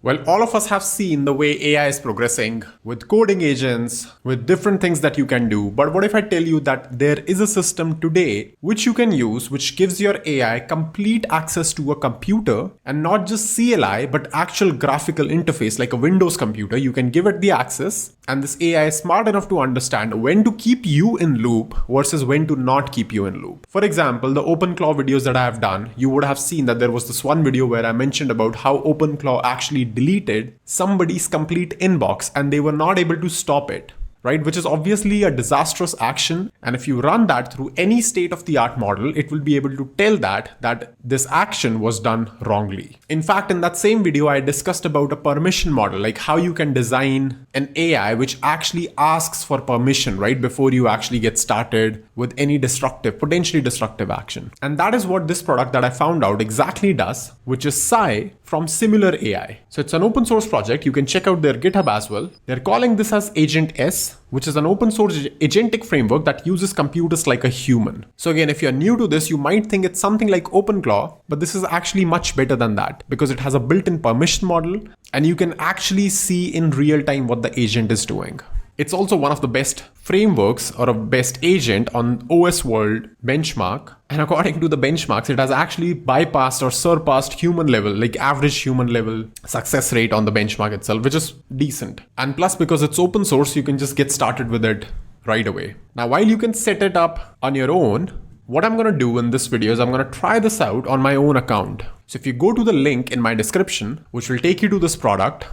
Well, all of us have seen the way AI is progressing with coding agents, with different things that you can do. But what if I tell you that there is a system today which you can use, which gives your AI complete access to a computer and not just CLI, but actual graphical interface like a Windows computer. You can give it the access, and this AI is smart enough to understand when to keep you in loop versus when to not keep you in loop. For example, the OpenClaw videos that I have done, you would have seen that there was this one video where I mentioned about how OpenClaw actually deleted somebody's complete inbox and they were not able to stop it, right? Which is obviously a disastrous action. And if you run that through any state-of-the-art model, it will be able to tell that this action was done wrongly. In fact, in that same video, I discussed about a permission model, like how you can design an AI which actually asks for permission, right? Before you actually get started with any potentially destructive action. And that is what this product that I found out exactly does, which is Sai from Similar AI. So it's an open source project. You can check out their GitHub as well. They're calling this as Agent S, which is an open source agentic framework that uses computers like a human. So again, if you're new to this, you might think it's something like OpenClaw, but this is actually much better than that because it has a built-in permission model and you can actually see in real time what the agent is doing. It's also one of the best frameworks or a best agent on OS World benchmark. And according to the benchmarks, it has actually bypassed or surpassed human level, like average human level success rate on the benchmark itself, which is decent. And plus, because it's open source, you can just get started with it right away. Now, while you can set it up on your own, what I'm going to do in this video is I'm going to try this out on my own account. So if you go to the link in my description, which will take you to this product,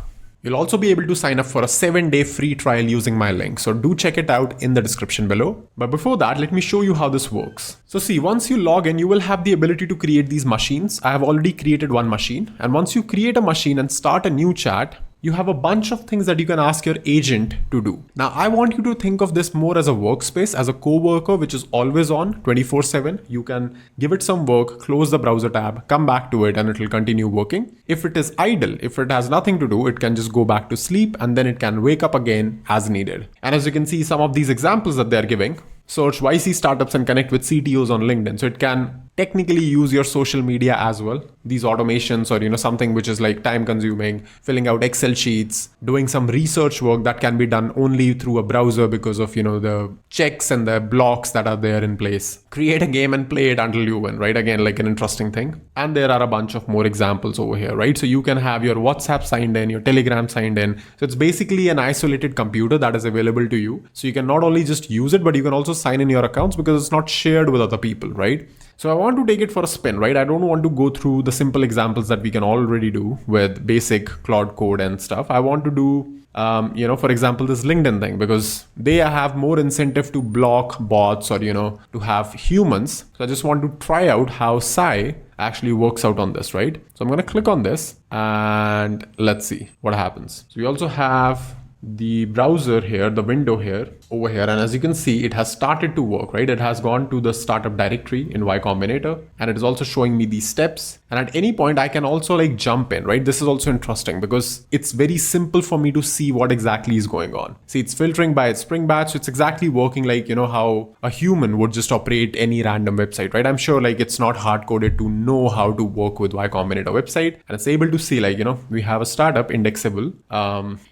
you'll also be able to sign up for a 7-day free trial using my link. So do check it out in the description below. But before that, let me show you how this works. So see, once you log in, you will have the ability to create these machines. I have already created one machine. And once you create a machine and start a new chat, you have a bunch of things that you can ask your agent to do. Now, I want you to think of this more as a workspace, as a coworker, which is always on 24/7. You can give it some work, close the browser tab, come back to it, and it will continue working. If it is idle, if it has nothing to do, it can just go back to sleep and then it can wake up again as needed. And as you can see, some of these examples that they're giving, search YC startups and connect with CTOs on LinkedIn. So it can technically use your social media as well. These automations or, something which is like time consuming, filling out Excel sheets, doing some research work that can be done only through a browser because of, the checks and the blocks that are there in place. Create a game and play it until you win, right? Again, like an interesting thing. And there are a bunch of more examples over here, right? So you can have your WhatsApp signed in, your Telegram signed in. So it's basically an isolated computer that is available to you. So you can not only just use it, but you can also sign in your accounts because it's not shared with other people, right? So I want to take it for a spin, right? I don't want to go through the simple examples that we can already do with basic Claude code and stuff. I want to do, for example, this LinkedIn thing because they have more incentive to block bots or, to have humans. So I just want to try out how Sai actually works out on this, right? So I'm going to click on this and let's see what happens. So we also have the browser here, the window here, over here. And as you can see, it has started to work, right? It has gone to the startup directory in Y Combinator and it is also showing me these steps. And at any point I can also like jump in, right? This is also interesting because it's very simple for me to see what exactly is going on. See, it's filtering by its Spring Batch. So it's exactly working like, how a human would just operate any random website, right? I'm sure like it's not hard coded to know how to work with Y Combinator website. And it's able to see like, we have a startup Indexable,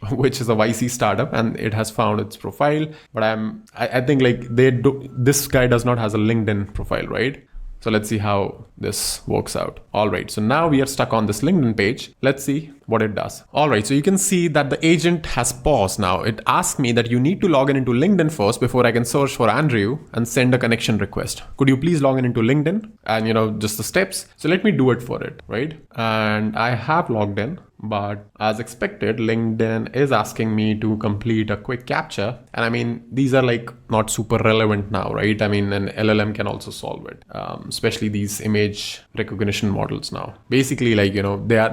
which is a YC startup and it has found its profile. But I think like this guy does not has a LinkedIn profile, right? So let's see how this works out. All right, so now we are stuck on this LinkedIn page. Let's see what it does. All right, so you can see that the agent has paused now. It asked me that you need to log in into LinkedIn first before I can search for Andrew and send a connection request. Could you please log in into LinkedIn and just the steps. So let me do it for it, right? And I have logged in. But as expected, LinkedIn is asking me to complete a quick captcha. And I mean, these are like not super relevant now, right? I mean, an LLM can also solve it, especially these image recognition models now. Basically, like,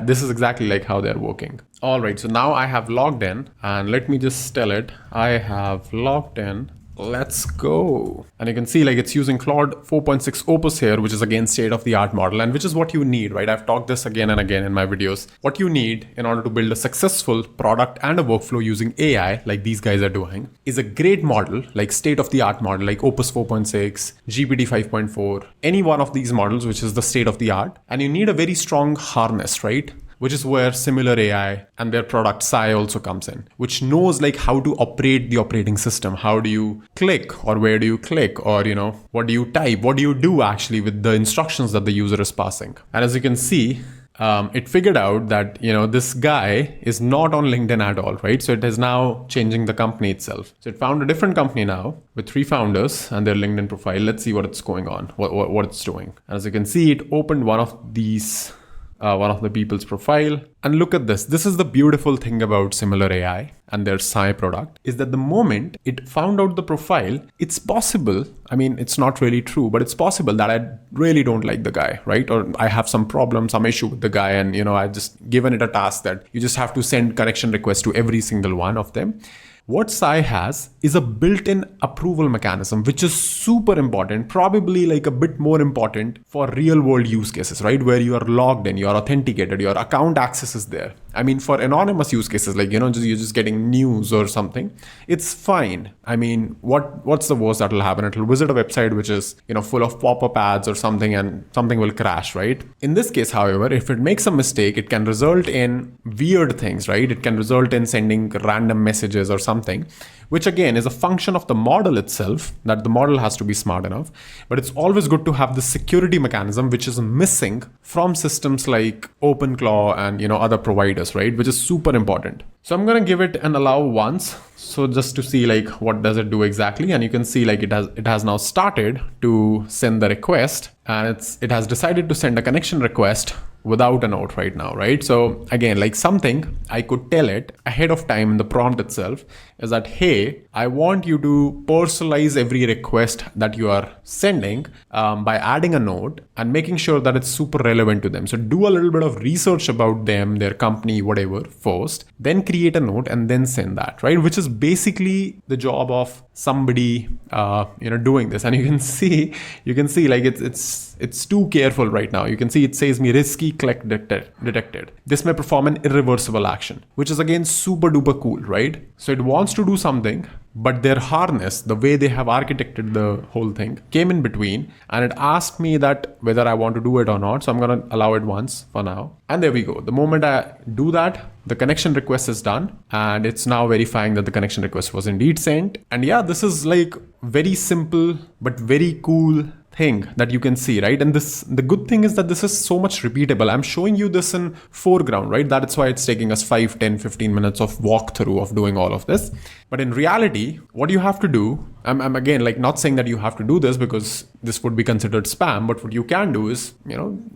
this is exactly like how they're working. All right, so now I have logged in and let me just tell it, I have logged in. Let's go. And you can see like it's using Claude 4.6 Opus here, which is again state-of-the-art model and which is what you need, right? I've talked this again and again in my videos. What you need in order to build a successful product and a workflow using AI, like these guys are doing, is a great model, like state-of-the-art model, like Opus 4.6, GPT 5.4, any one of these models, which is the state-of-the-art. And you need a very strong harness, right? which is where Similar AI and their product Sai also comes in, which knows like how to operate the operating system. How do you click, or where do you click, or what do you type, what do you do actually with the instructions that the user is passing. And as you can see, it figured out that this guy is not on LinkedIn at all, right? So it is now changing the company itself. So it found a different company now with 3 founders and their LinkedIn profile. Let's see what it's going on, what it's doing. And as you can see, it opened one of the people's profile. And look at this. This is the beautiful thing about Similar AI and their Sai product, is that the moment it found out the profile, it's possible. I mean, it's not really true, but it's possible that I really don't like the guy, right? Or I have some problem, some issue with the guy. And, I've just given it a task that you just have to send connection requests to every single one of them. What Sai has is a built-in approval mechanism, which is super important, probably like a bit more important for real-world use cases, right? Where you are logged in, you are authenticated, your account access is there. I mean, for anonymous use cases, like, you're just getting news or something, it's fine. I mean, what's the worst that will happen? It will visit a website which is, full of pop-up ads or something, and something will crash, right? In this case, however, if it makes a mistake, it can result in weird things, right? It can result in sending random messages or something, which again is a function of the model itself, that the model has to be smart enough. But it's always good to have the security mechanism, which is missing from systems like OpenClaw and other providers, right? Which is super important. So I'm going to give it an allow once. So just to see like what does it do exactly. And you can see like it has now started to send the request, and it has decided to send a connection request without a note right now, right? So again, like something I could tell it ahead of time in the prompt itself is that, hey, I want you to personalize every request that you are sending by adding a note and making sure that it's super relevant to them. So do a little bit of research about them, their company, whatever first, then create a note and then send that, right? Which is basically the job of somebody doing this. And you can see like it's too careful right now. You can see it says me risky click detected. This may perform an irreversible action, which is again super duper cool, right? So it wants to do something, but their harness, the way they have architected the whole thing, came in between, and it asked me that whether I want to do it or not. So I'm going to allow it once for now. And there we go. The moment I do that, the connection request is done, and it's now verifying that the connection request was indeed sent. And yeah, this is like very simple, but very cool thing that you can see, right? And the good thing is that this is so much repeatable. I'm showing you this in foreground, right? That's why it's taking us 5, 10, 15 minutes of walkthrough of doing all of this. But in reality, what you have to do, I'm again like not saying that you have to do this because this would be considered spam, but what you can do is,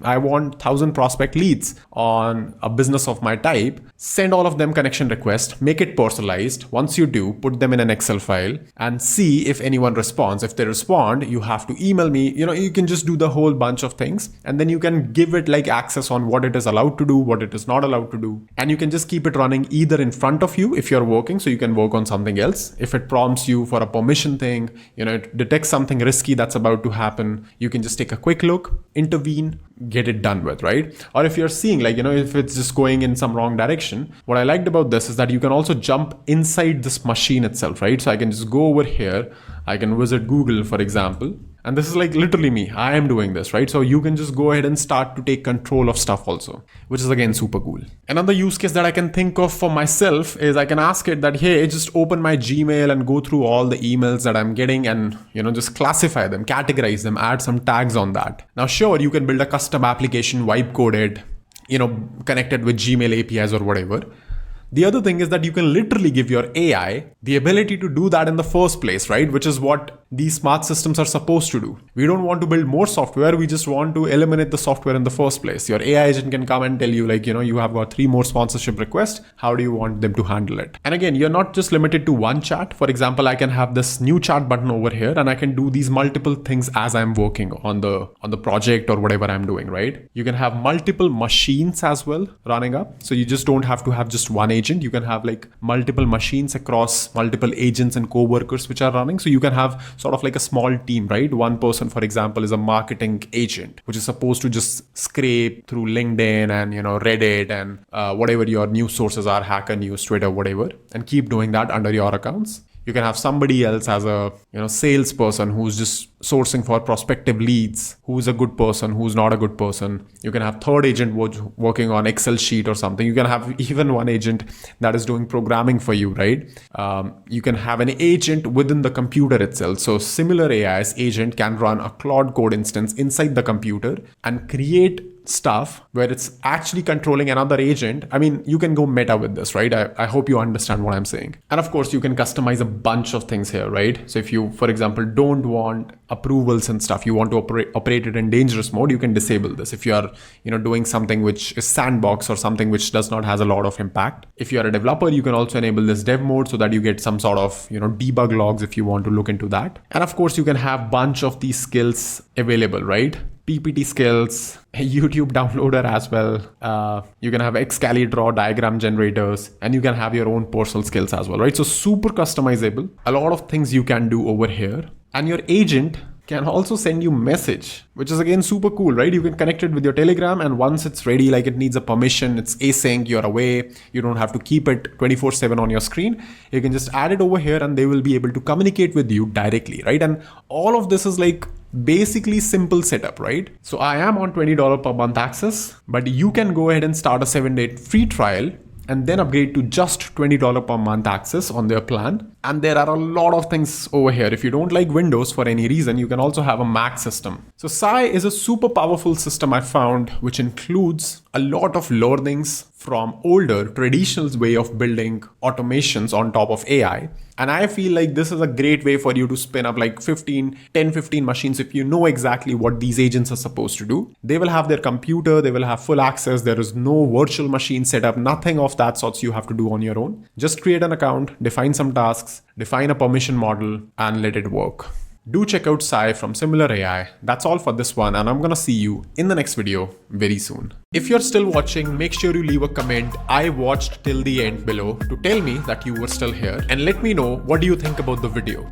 I want 1,000 prospect leads on a business of my type, send all of them connection request, make it personalized. Once you do, put them in an Excel file and see if anyone responds. If they respond, you have to email me. You can just do the whole bunch of things, and then you can give it like access on what it is allowed to do, what it is not allowed to do. And you can just keep it running either in front of you if you're working, so you can work on something else. If it prompts you for a permission thing, it detects something risky that's about to happen, you can just take a quick look, intervene, get it done with, right? Or if you're seeing like, if it's just going in some wrong direction, what I liked about this is that you can also jump inside this machine itself, right? So I can just go over here, I can visit Google, for example, and this is like literally me. I am doing this, right? So you can just go ahead and start to take control of stuff also, which is again super cool. Another use case that I can think of for myself is I can ask it that, hey, just open my Gmail and go through all the emails that I'm getting and, just classify them, categorize them, add some tags on that. Now, sure, you can build a custom application, vibe coded, connected with Gmail APIs or whatever. The other thing is that you can literally give your AI the ability to do that in the first place, right? Which is what these smart systems are supposed to do. We don't want to build more software. We just want to eliminate the software in the first place. Your AI agent can come and tell you like, you have got 3 more sponsorship requests. How do you want them to handle it? And again, you're not just limited to one chat. For example, I can have this new chat button over here and I can do these multiple things as I'm working on the project or whatever I'm doing, right? You can have multiple machines as well running up. So you just don't have to have just one agent. You can have like multiple machines across multiple agents and co-workers which are running. So you can have sort of like a small team, right? One person, for example, is a marketing agent, which is supposed to just scrape through LinkedIn and, Reddit and whatever your news sources are, Hacker News, Twitter, whatever, and keep doing that under your accounts. You can have somebody else as a salesperson who's just sourcing for prospective leads, who's a good person, who's not a good person. You can have third agent working on Excel sheet or something. You can have even one agent that is doing programming for you, right? You can have an agent within the computer itself. So similar AI's agent can run a Claude Code instance inside the computer and create stuff where it's actually controlling another agent. I mean, you can go meta with this, right? I hope you understand what I'm saying. And of course, you can customize a bunch of things here, right? So if you, for example, don't want approvals and stuff, you want to operate it in dangerous mode, you can disable this. If you are, doing something which is sandbox or something which does not has a lot of impact. If you are a developer, you can also enable this dev mode so that you get some sort of, debug logs if you want to look into that. And of course, you can have bunch of these skills available, right? PPT skills, YouTube downloader as well. You can have Excalidraw diagram generators, and you can have your own personal skills as well, right? So super customizable. A lot of things you can do over here. And your agent can also send you message, which is again super cool, right? You can connect it with your Telegram, and once it's ready, like it needs a permission, it's async, you're away, you don't have to keep it 24/7 on your screen. You can just add it over here and they will be able to communicate with you directly, right? And all of this is like basically simple setup, right? So I am on $20 per month access, but you can go ahead and start a 7-day free trial and then upgrade to just $20 per month access on their plan. And there are a lot of things over here. If you don't like Windows for any reason, you can also have a Mac system. So Sai is a super powerful system I found, which includes a lot of learnings from older traditional way of building automations on top of AI. And I feel like this is a great way for you to spin up like 15 machines if you know exactly what these agents are supposed to do. They will have their computer, they will have full access. There is no virtual machine setup, nothing of that sorts you have to do on your own. Just create an account, define some tasks, define a permission model, and let it work. Do check out Sai from Similar AI. That's all for this one, and I'm gonna see you in the next video very soon. If you're still watching, make sure you leave a comment, "I watched till the end" below to tell me that you were still here, and let me know what do you think about the video.